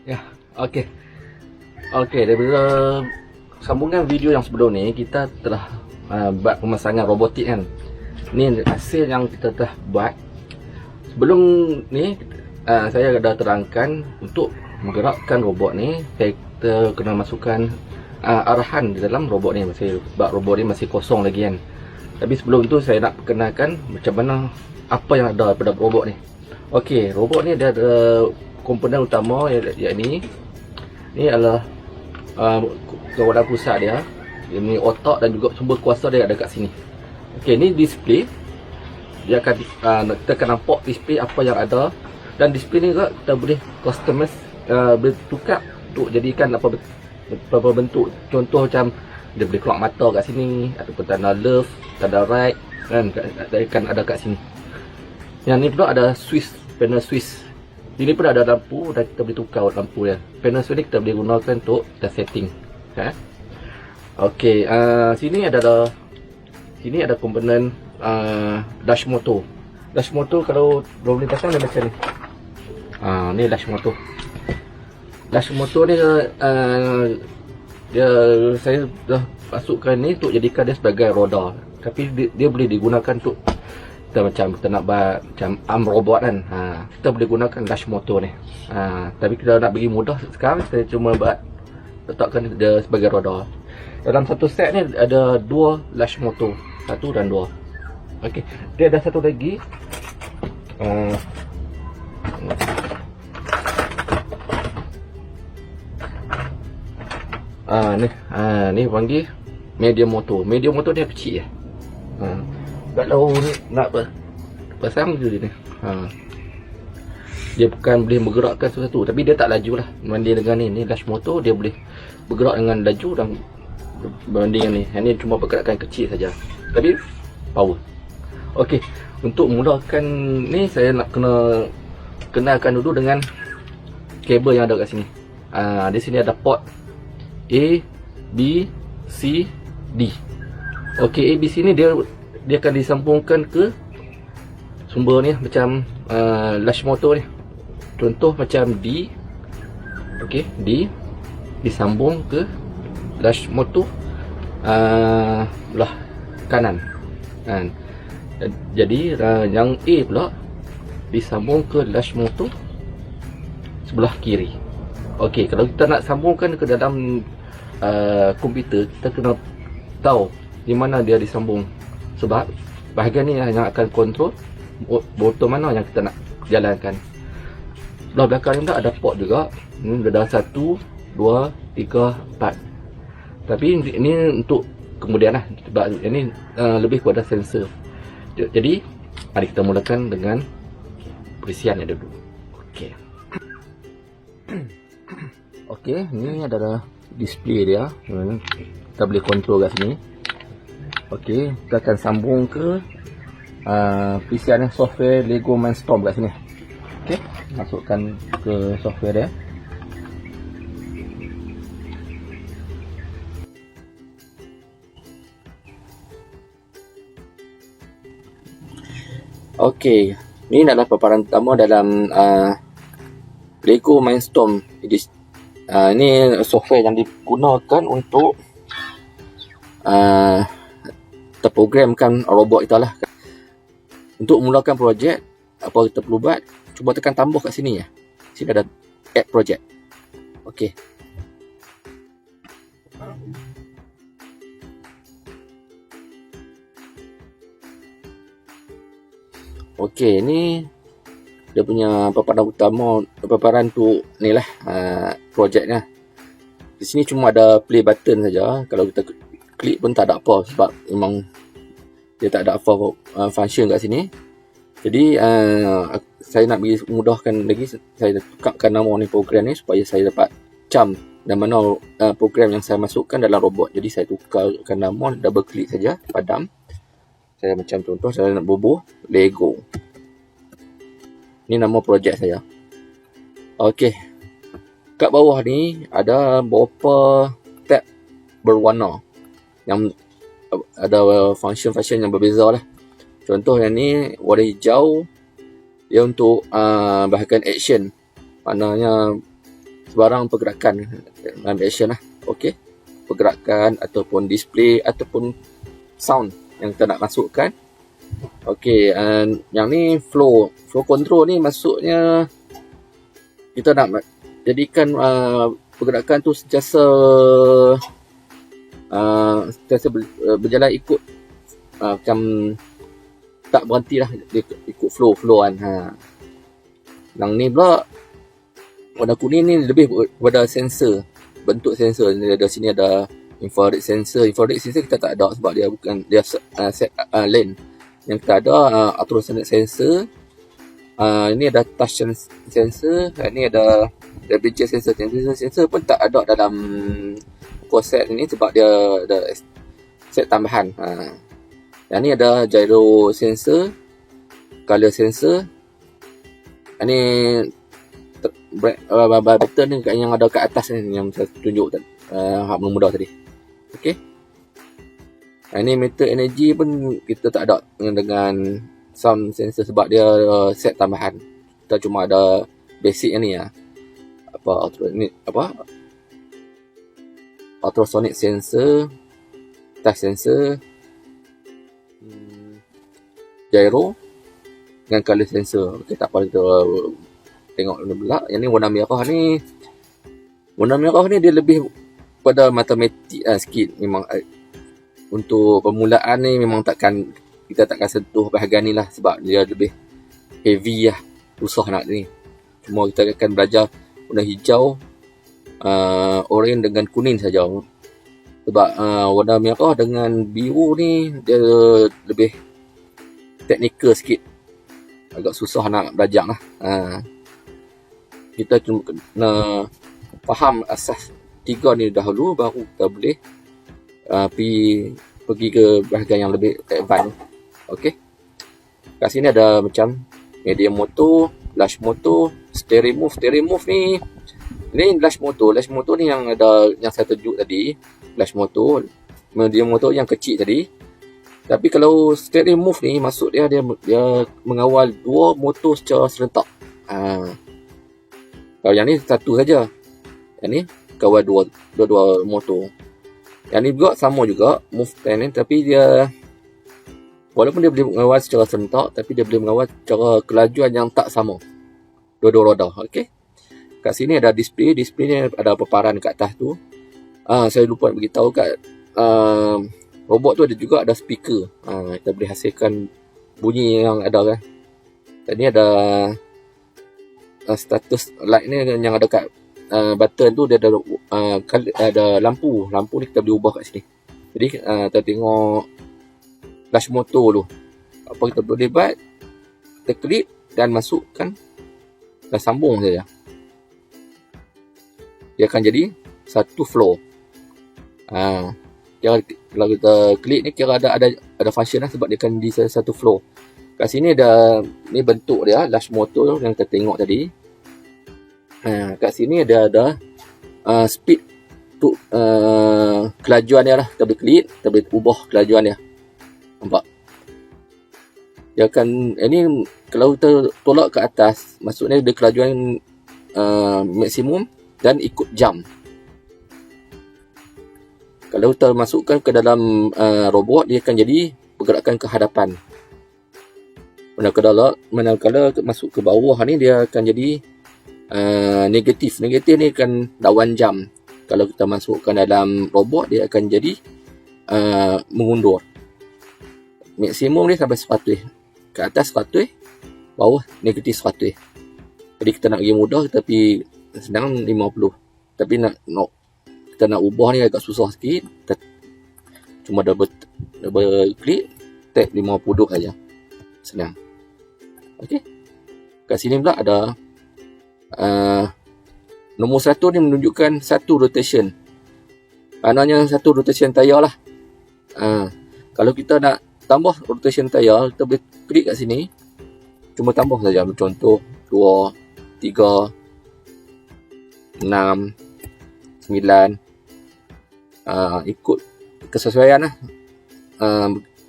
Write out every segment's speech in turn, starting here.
Ya, okey. Okey, daripada sambungan video yang sebelum ni, kita telah buat pemasangan robotik kan. Ni hasil yang kita telah buat. Sebelum ni, saya dah terangkan untuk menggerakkan robot ni, kita kena masukkan arahan di dalam robot ni. Sebab robot ni masih kosong lagi kan. Tapi sebelum tu, saya nak perkenalkan macam mana, apa yang ada pada robot ni. Okey, robot ni dia ada komponen utama yakni ni adalah kawalan pusat dia. Ini otak dan juga sumber kuasa dia ada kat sini. Okey, ni display. Dia akan kita akan nampak display apa yang ada, dan display ni juga kita boleh customize, boleh tukar untuk jadikan apa bentuk. Contoh macam dia boleh keluar mata kat sini, ataupun tanda love, tanda right kan, akan ada kat sini. Yang ni pula ada switch, panel switch. Ini pun ada lampu dan kita boleh tukar lampu dia. Panel switch ni kita boleh gunakan untuk kita setting. Okey, sini ada komponen dash motor. Dash motor kalau belum lintasan dia macam ni. Ni dash motor. Dash motor ni saya dah masukkan ni untuk jadikan dia sebagai roda. Tapi dia boleh digunakan untuk kita nak buat macam arm robot kan. Kita boleh gunakan dash motor ni. Tapi kita nak bagi mudah sekarang, saya cuma letakkan dia sebagai roda. Dalam satu set ni ada dua lash motor, 1 dan 2. Okey, dia ada satu lagi. Ni panggil medium motor. Medium motor dia kecil ya. Kalau nak pasang je dia ni. Dia bukan boleh bergerakkan sesuatu, tapi dia tak laju lah berbanding dengan ni dash motor. Dia boleh bergerak dengan laju dan berbanding dengan ni. Yang ni cuma pergerakan kecil saja, tapi power. Okey, untuk mudahkan ni, saya nak kenalkan dulu dengan kabel yang ada kat sini. Di sini ada port A, B, C, D. Okey, A, B, C ni dia akan disambungkan ke sumber ni macam lash motor ni. Contoh macam D. Okey, D disambung ke lash motor belah kanan kan. Jadi yang A pula disambung ke lash motor sebelah kiri. Okey, kalau kita nak sambungkan ke dalam komputer, kita kena tahu di mana dia disambung. Sebab bahagian ni yang akan kontrol botol mana yang kita nak jalankan. Belah belakang ni ada port juga. Ada 1, 2, 3, 4. Tapi ini untuk kemudian lah, sebab ini lebih kepada sensor. Jadi mari kita mulakan dengan perisian yang dulu. Okey. Okey, ni adalah display dia. Kita boleh kontrol kat sini. Okey, kita akan sambung ke perisian software Lego Mindstorm kat sini. Okey, masukkan ke software dia. Okey, ini adalah paparan pertama dalam Lego Mindstorm. Ini software yang digunakan untuk terprogramkan robot kita lah. Untuk mulakan projek, apa kita perlu buat, cuba tekan tambah kat sini ya. Sini ada add project. Okey. Okey, ni dia punya paparan utama, paparan tu ni lah projeknya. Di sini cuma ada play button saja. Kalau kita klik pun tak ada apa, sebab memang dia tak ada apa function kat sini. Jadi saya nak bagi mudahkan lagi, saya tukarkan nama ni program ni supaya saya dapat cam dan mana program yang saya masukkan dalam robot. Jadi saya tukarkan nama, double klik saja, padam. Saya macam contoh, saya nak bubuh Lego. Ni nama projek saya. Okey, kat bawah ni ada beberapa tab berwarna yang ada function-function yang berbeza lah. Contoh yang ni warna hijau, dia untuk bahagian action. Maknanya sebarang pergerakan, ambil action lah. Okey, pergerakan ataupun display ataupun sound yang kita nak masukkan. Okey, yang ni flow control ni maksudnya kita nak jadikan pergerakan tu sentiasa berjalan ikut macam tak berhenti lah, ikut flow kan. Yang ni pula warna kuning ni lebih kepada sensor, bentuk sensor. Di sini ada infrared sensor kita tak ada sebab dia bukan dia set lane. Yang kita ada ultrasonic sensor, ini ada touch sensor, ini ada temperature sensor. Temperature sensor pun tak ada dalam core set ni sebab dia ada set tambahan. Yang ni ada gyro sensor, color sensor. Ini button ni yang ada kat atas ni yang saya tunjuk mudah tadi. Okey. Ini meter energy pun kita tak ada dengan sound sensor sebab dia set tambahan. Kita cuma ada basic ni ya. Ultrasonic sensor, touch sensor, gyro dengan color sensor. Okey, tak apa, kita tengok pula. Yang ni warna merah ni. Warna merah ni dia lebih pada matematik sikit. Memang untuk permulaan ni memang kita takkan sentuh bahagian ni lah sebab dia lebih heavy lah, susah nak ni. Cuma kita akan belajar warna hijau, oren dengan kuning saja. Sebab warna merah dengan biru ni dia lebih teknikal sikit, agak susah nak belajar lah. Kita cuma kena faham asas 3 ni dahulu, baru kita boleh pergi ke bahagian yang lebih advance. Okey. Kat sini ada macam medium motor, lash motor, steering move. Steering move ni lash motor. Lash motor ni yang ada yang saya tunjuk tadi. Lash motor, medium motor yang kecil tadi. Tapi kalau steering move ni maksud dia mengawal dua motor secara serentak. Kalau yang ni satu saja. Yang ni kawal dua motor. Yang ni juga sama juga move plan ni, tapi dia walaupun dia boleh mengawal secara serentak, tapi dia boleh mengawal secara kelajuan yang tak sama. Dua-dua roda. Okey. Kat sini ada display. Display ni ada paparan kat atas tu. Saya lupa nak beritahu kat robot tu ada juga ada speaker. Kita boleh hasilkan bunyi yang ada kan. Dan ni ada status light ni yang ada kat button tu, dia ada lampu. Lampu ni kita boleh ubah kat sini. Jadi kita tengok flash motor tu. Apa kita boleh buat? Kita klik dan masukkan dan sambung saja. Dia akan jadi satu flow. Kalau kita klik ni kira ada function lah sebab dia akan di satu flow. Kat sini ada ni bentuk dia lash motor yang kita tengok tadi. Kat sini ada speed tu kelajuan dia lah. Kita boleh klik, kita boleh ubah kelajuan dia. Nampak? Dia akan ini kalau kita tolak ke atas, maksudnya dia kelajuan maksimum dan ikut jam. Kalau kita masukkan ke dalam robot, dia akan jadi pergerakan ke hadapan. Manakala masuk ke bawah ni, dia akan jadi negatif. Negatif ni akan lawan jam. Kalau kita masukkan dalam robot, dia akan jadi mengundur. Maksimum ni sampai 100. Ke atas 100, bawah negatif 100. Jadi kita nak pergi mudah, tapi senang 50. Tapi kita nak ubah ni agak susah sikit. Kita cuma double klik, tap 50 saja. Senang. Okey. Kat sini pula ada nombor 1 ni menunjukkan satu rotation. Maknanya satu rotation tayar lah. Kalau kita nak tambah rotation tayar, kita boleh klik kat sini. Cuma tambah saja. Contoh 2, 3, 6, 9. Ikut kesesuaian lah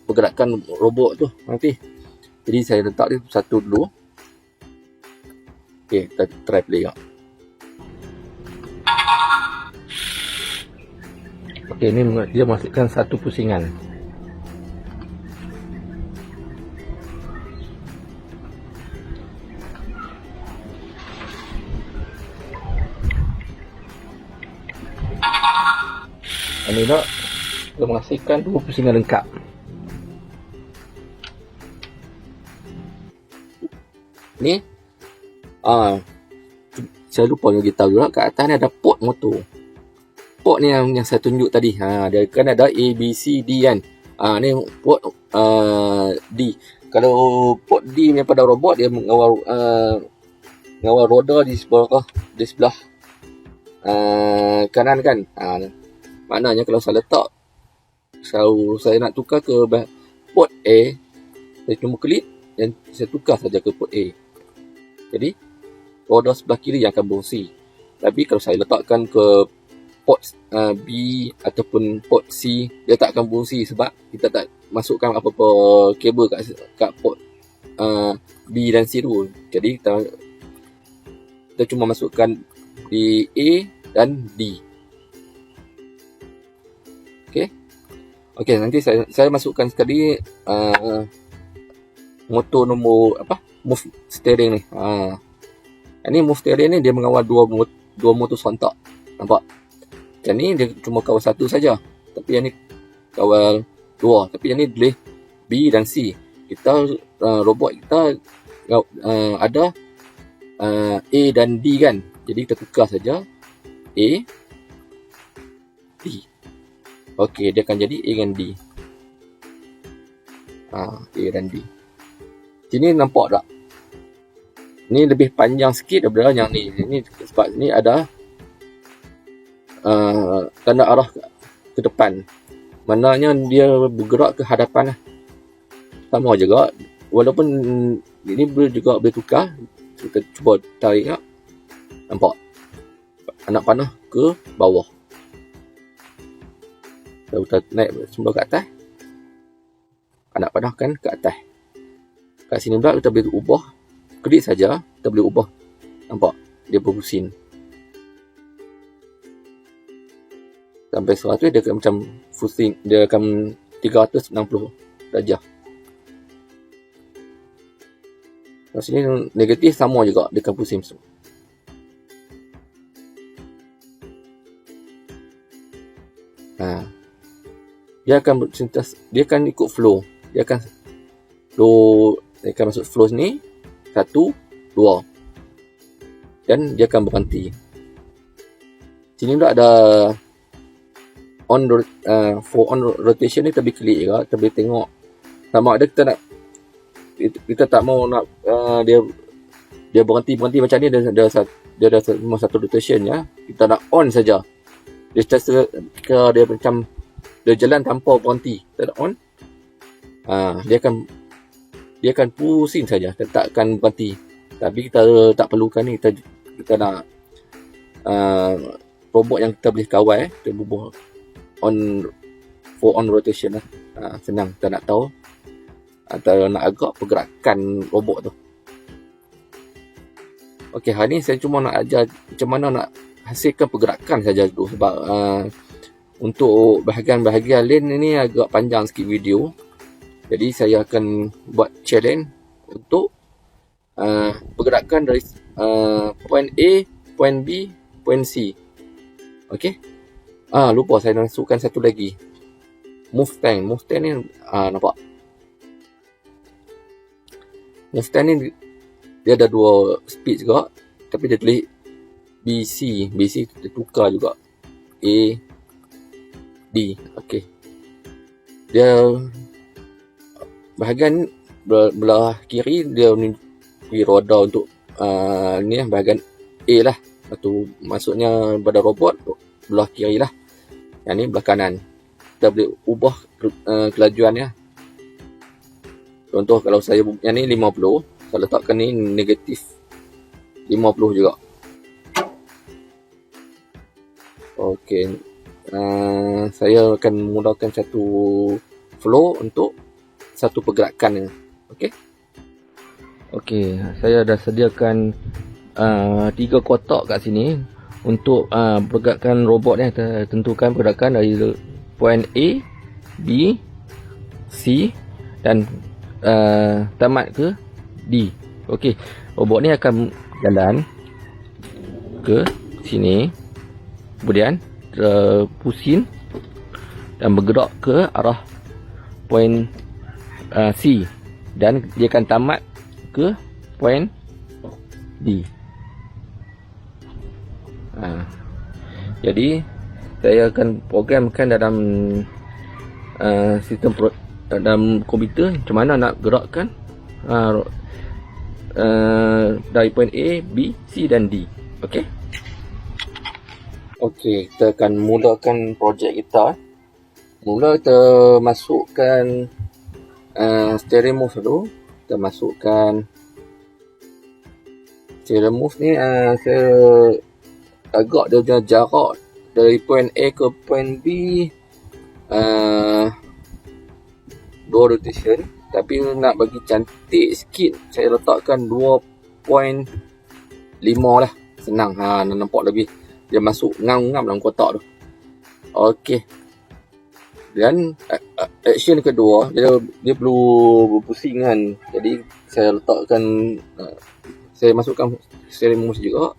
pergerakan robot tu nanti. Jadi saya letak dia satu dulu. Okay, kita try play tengok. Okey, ini dia menghasilkan satu pusingan. Ini dah dia menghasilkan dua pusingan lengkap. Ni saya lupa bagi tahu juga, kat atas ni ada port motor. Port ni yang saya tunjuk tadi. Dia kan ada A, B, C, D kan. Ni port D. Kalau port D ni pada robot, dia mengawal roda di sebelah kanan kan. Maknanya kalau saya letak, kalau saya nak tukar ke port A, saya cuma klik dan saya tukar saja ke port A. Jadi roda sebelah kiri yang akan berfungsi. Tapi kalau saya letakkan ke port B ataupun port C, dia tak akan berfungsi sebab kita tak masukkan apa-apa kabel kat port B dan C tu. Jadi kita cuma masukkan di A dan D. Okey, nanti saya masukkan sekali motor nombor move steering ni. Ini move steering ni dia mengawal dua motor sontak. Nampak? Yang ni dia cuma kawal satu saja. Tapi yang ni kawal dua. Tapi yang ni boleh B dan C. Robot kita ada A dan D kan. Jadi kita tukar saja A, D. Okey, dia akan jadi A dan D. A dan D. Sini nampak tak? Ni lebih panjang sikit daripada yang ni. Ini sebab ni ada tanda arah ke depan. Maknanya dia bergerak ke hadapan lah. Sama juga. Walaupun ini juga boleh tukar. Kita cuba tarik tak? Nampak? Anak panah ke bawah. Kita naik semula ke atas. Anak panah kan ke atas. Kat sini pula kita boleh ubah. Klik saja, kita boleh ubah. Nampak? Dia berpusing. Sampai 100 dia akan macam pusing. Dia akan 360 darjah. Kat sini negatif sama juga. Dia akan pusing semua. Dia akan ikut flow. Dia akan masuk flow ni 1, 2 dan dia akan berhenti. Sini pula ada for on rotation ni, kita boleh klik juga. Kita boleh tengok sama ada kita tak mau nak dia berhenti macam ni. Dia ada cuma satu rotation ya. Kita nak on saja. Dia macam dia jalan tanpa berhenti. Kita nak on. Dia akan pusing saja. Dia tak akan berhenti. Tapi kita tak perlukan ni. Kita nak robot yang kita boleh kawal. Kita bubuh on rotation lah. Senang. Kita nak tahu atau nak agak pergerakan robot tu. Okey, hari ni saya cuma nak ajar macam mana nak hasilkan pergerakan saja dulu. Sebab untuk bahagian-bahagian lain ni agak panjang sikit video. Jadi saya akan buat challenge untuk pergerakan dari point A, point B, point C. Okey. Lupa saya masukkan satu lagi. Move stand. Move stand ni nampak. Move stand ni dia ada dua speed juga. Tapi dia tulis BC. BC kita tukar juga. A, D. Okey. Dia bahagian belah kiri dia beri roda untuk ni lah, bahagian A lah. Atau maksudnya pada robot belah kiri lah. Yang ni belah kanan. Kita boleh ubah kelajuannya. Contoh kalau saya yang ni 50, saya letakkan ni negatif 50 juga. Okey. Saya akan menggunakan satu flow untuk satu pergerakan. Okey, saya dah sediakan 3 kotak kat sini Untuk pergerakan robot ni, kita tentukan pergerakan dari point A, B, C dan tamat ke D. Okey, robot ni akan jalan ke sini, kemudian pusing dan bergerak ke arah point C, dan dia akan tamat ke point D. Jadi saya akan programkan dalam sistem dalam komputer macam mana nak gerakkan dari point A, B, C dan D. Okey. Okey, kita akan mulakan projek kita. Mula kita masukkan steering move dulu. Kita masukkan steering move ni, saya agak dia punya jarak dari point A ke point B 2 rotation, tapi nak bagi cantik sikit saya letakkan 2.5 lah, senang nak nampak lebih dia masuk ngam-ngam dalam kotak tu. Okey, dan action kedua dia perlu berpusing kan, jadi saya letakkan saya masukkan steering mouse juga.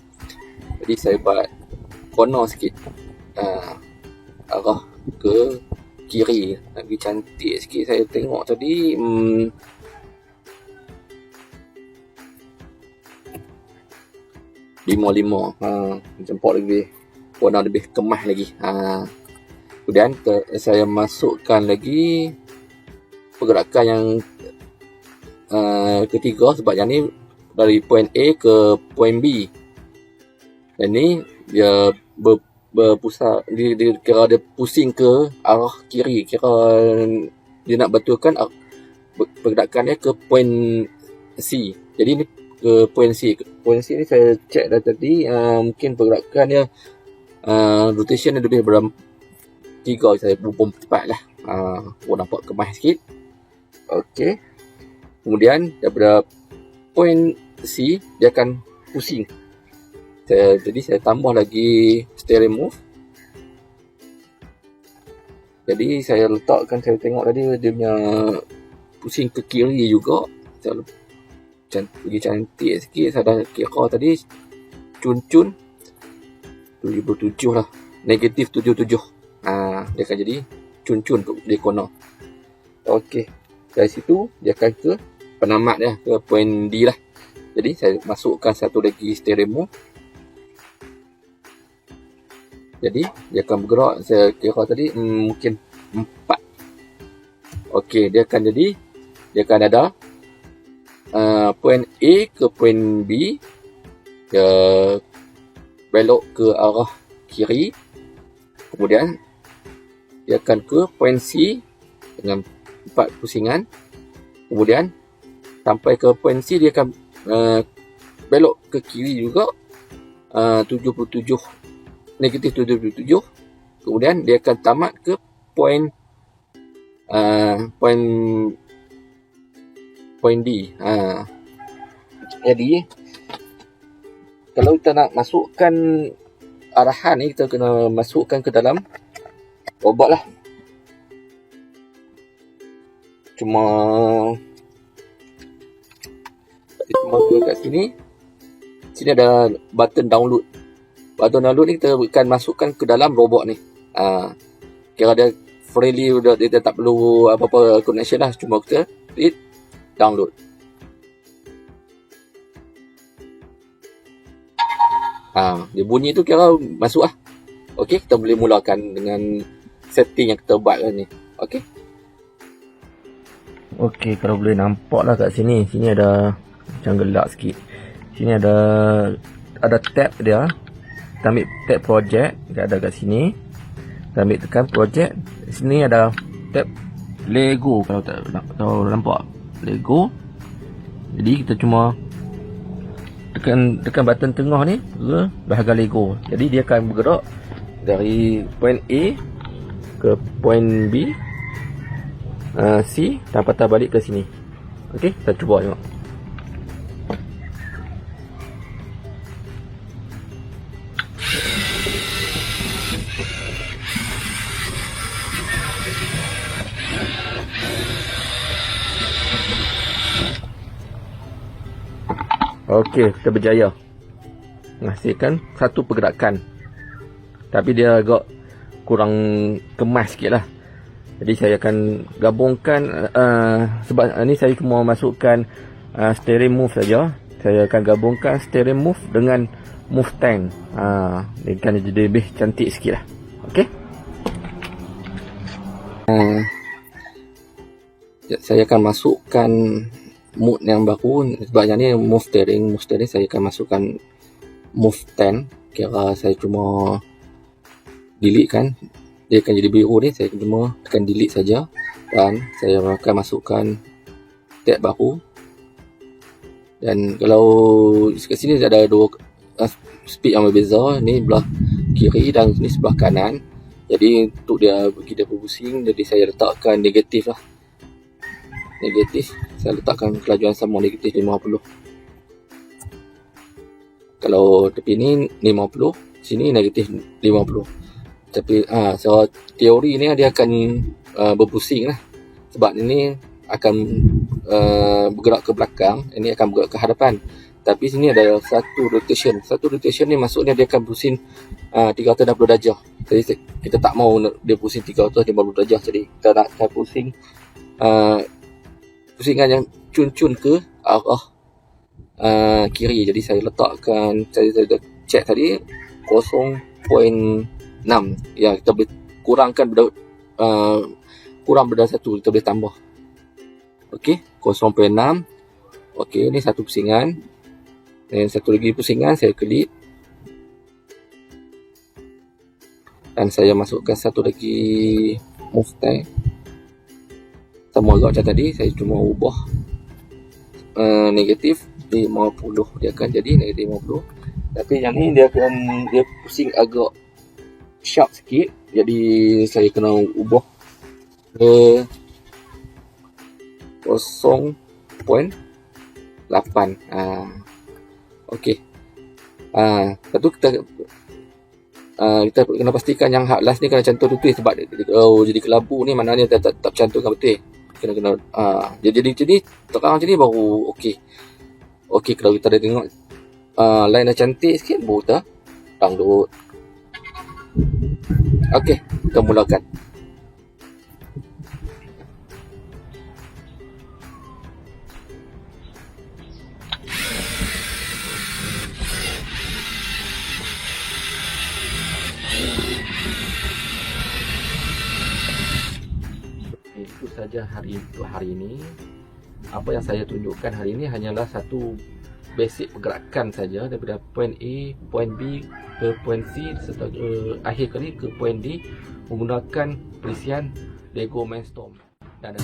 Jadi saya buat corner sikit, arah ke kiri, nak bagi cantik sikit. Saya tengok tadi 5-5, nampak lebih warna lebih kemas lagi. Kemudian saya masukkan lagi pergerakan yang ketiga, sebab yang ni dari point A ke point B, dan ni dia berpusat, dia kira dia pusing ke arah kiri, kira dia nak betulkan pergerakannya ke point C. Jadi ni ke point C. Point C ni saya cek dah tadi, mungkin pergerakannya rotation dia lebih dalam 3, saya bumbung cepat lah. Nampak kemas sikit. Okey, kemudian daripada point C dia akan pusing. Jadi saya tambah lagi steering move. Jadi saya letakkan, saya tengok tadi dia punya pusing ke kiri juga. Saya bagi cantik sikit. Saya dah kira tadi cun-cun 77 lah, negatif 77. Dia akan jadi cun-cun untuk di corner. Okey, dari situ dia akan ke penamat dia, ke point D lah. Jadi saya masukkan satu lagi steering move. Jadi dia akan bergerak, saya kira tadi mungkin 4. Okey, dia akan ada point A ke point B, dia belok ke arah kiri, kemudian dia akan ke point C dengan 4 pusingan, kemudian sampai ke point C dia akan belok ke kiri juga, 77, negatif 77, kemudian dia akan tamat ke point D. Jadi kalau kita nak masukkan arahan ni, kita kena masukkan ke dalam robot lah. Cuma kat sini ada button download. Button download ni kita akan masukkan ke dalam robot ni. Kira dia freely, dia tak perlu apa-apa connection lah, cuma kita klik download. Dia bunyi tu kira masuk lah. Okey, kita boleh mulakan dengan setting yang kita buat ni. Okey. Okey, kalau boleh nampak lah kat sini. Sini ada macam gelap sikit. Sini ada tab dia. Kita ambil tab project, ada kat sini. Kita ambil tekan project. Sini ada tab Lego, kalau tak tahu nampak Lego. Jadi kita cuma tekan button tengah ni ke bahagian Lego. Jadi dia akan bergerak dari point A ke point B, C, dan patah balik ke sini. Okey, kita cuba tengok. Okey, kita berjaya menghasilkan satu pergerakan. Tapi dia agak kurang kemas sikit lah. Jadi saya akan gabungkan sebab ni saya cuma masukkan steering move saja. Saya akan gabungkan steering move dengan move tank. Dia akan jadi lebih cantik sikit lah. Okey. Saya akan masukkan mode yang baru. Sebab yang ni move steering saya akan masukkan move tank. Kira saya cuma delete kan, dia akan jadi biru ni. Saya cuma tekan delete saja dan saya akan masukkan tab baru. Dan kalau kat sini ada dua speed yang berbeza, ni belah kiri dan ni sebelah kanan. Jadi untuk dia bagi dia berpusing, jadi saya letakkan negatif lah. Negatif, saya letakkan kelajuan sama, negatif 50. Kalau tepi ni 50, sini negatif 50. Tapi so teori ni dia akan berpusing lah. Sebab ini akan bergerak ke belakang, ini akan bergerak ke hadapan. Tapi sini ada satu rotation. Satu rotation ni maksudnya dia akan pusing 360 darjah. Jadi kita tak mau dia pusing 350 darjah. Jadi kita nak pusing pusingan yang cun-cun ke arah kiri. Jadi saya letakkan, saya check tadi 0.6. Ya, kita boleh kurangkan kurang benda satu, kita boleh tambah. Okey, 0.6. Okey, ni satu pusingan. Dan satu lagi pusingan saya klik. Dan saya masukkan satu lagi move tank. Sama juga macam tadi, saya cuma ubah negatif 50, dia akan jadi negatif 50. Tapi yang ni dia pusing agak sharp sikit, jadi saya kena ubah ke 0.8. Okey. Lepas tu kita kena pastikan yang hak last ni kena cantum betul, sebab jadi kelabu ni maknanya tak cantumkan betul. Kena jadi terang macam ni baru okey. Okey, kalau kita dah tengok line dah cantik sikit, baru kita download. Okey, kita mulakan. Itu saja hari ini. Apa yang saya tunjukkan hari ini hanyalah satu basic pergerakan saja daripada point A, point B ke point C serta akhir kali ke point D menggunakan pelisian Lego Mindstorm dan